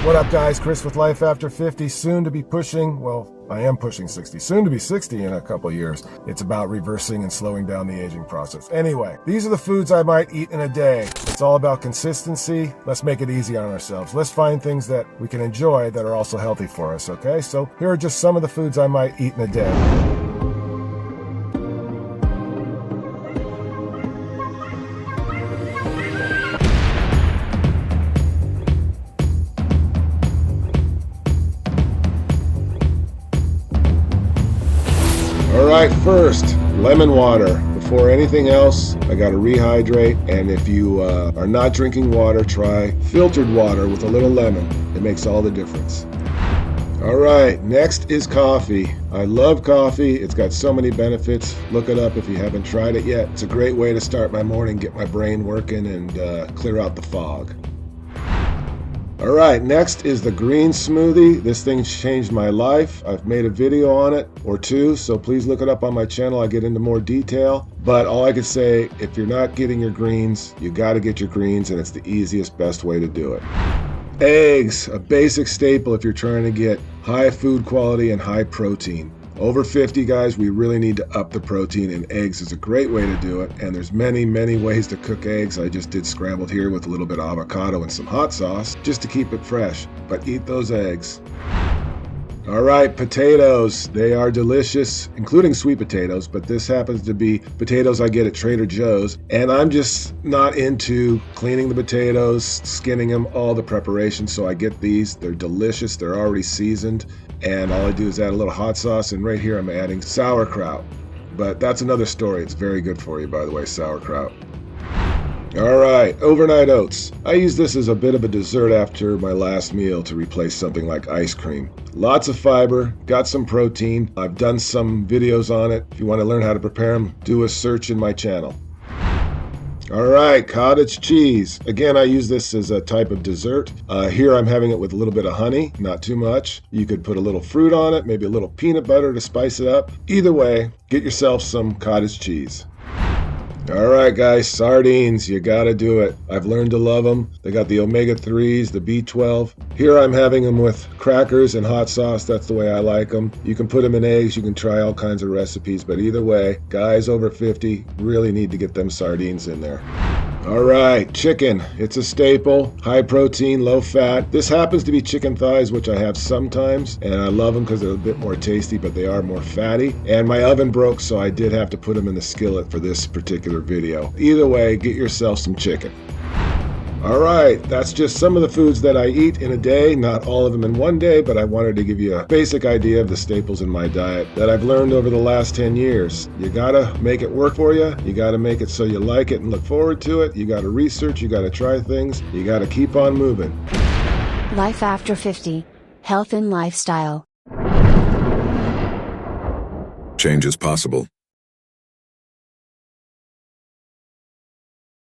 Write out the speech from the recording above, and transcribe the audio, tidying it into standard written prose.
What up, guys? Chris with Life After 50, soon to be pushing, well, I am pushing 60, soon to be 60 in a couple years. It's about reversing and slowing down the aging process. Anyway, these are the foods I might eat in a day. It's all about consistency. Let's make it easy on ourselves. Let's find things that we can enjoy that are also healthy for us, okay? So here are just some of the foods I might eat in a day. Alright, first, lemon water. Before anything else, I gotta rehydrate, and if you are not drinking water, try filtered water with a little lemon. It makes all the difference. Alright, next is coffee. I love coffee. It's got so many benefits. Look it up if you haven't tried it yet. It's a great way to start my morning, get my brain working, and clear out the fog. Alright, next is the green smoothie. This thing's changed my life. I've made a video on it, or two, so please look it up on my channel. I get into more detail. But all I can say, if you're not getting your greens, you gotta get your greens, and it's the easiest, best way to do it. Eggs, a basic staple if you're trying to get high food quality and high protein. Over 50, guys, we really need to up the protein, and eggs is a great way to do it. And there's many, many ways to cook eggs. I just did scrambled here with a little bit of avocado and some hot sauce just to keep it fresh. But eat those eggs. All right, potatoes. They are delicious, including sweet potatoes, but this happens to be potatoes I get at Trader Joe's. And I'm just not into cleaning the potatoes, skinning them, all the preparation, so I get these. They're delicious. They're already seasoned. And all I do is add a little hot sauce, and right here I'm adding sauerkraut. But that's another story. It's very good for you, by the way, sauerkraut. Alright, overnight oats. I use this as a bit of a dessert after my last meal to replace something like ice cream. Lots of fiber, got some protein. I've done some videos on it. If you want to learn how to prepare them, do a search in my channel. Alright, cottage cheese. Again, I use this as a type of dessert. Here I'm having it with a little bit of honey, not too much. You could put a little fruit on it, maybe a little peanut butter to spice it up. Either way, get yourself some cottage cheese. Alright guys, sardines, you gotta do it. I've learned to love them. They got the omega-3s, the B12. Here I'm having them with crackers and hot sauce. That's the way I like them. You can put them in eggs, you can try all kinds of recipes, but either way, guys over 50 really need to get them sardines in there. Alright, chicken. It's a staple, high protein, low fat. This happens to be chicken thighs, which I have sometimes, and I love them because they're a bit more tasty, but they are more fatty. And my oven broke, so I did have to put them in the skillet for this particular video. Either way, get yourself some chicken. Alright, that's just some of the foods that I eat in a day, not all of them in one day, but I wanted to give you a basic idea of the staples in my diet that I've learned over the last 10 years. You gotta make it work for you, you gotta make it so you like it and look forward to it, you gotta research, you gotta try things, you gotta keep on moving. Life After 50. Health and Lifestyle. Change is possible.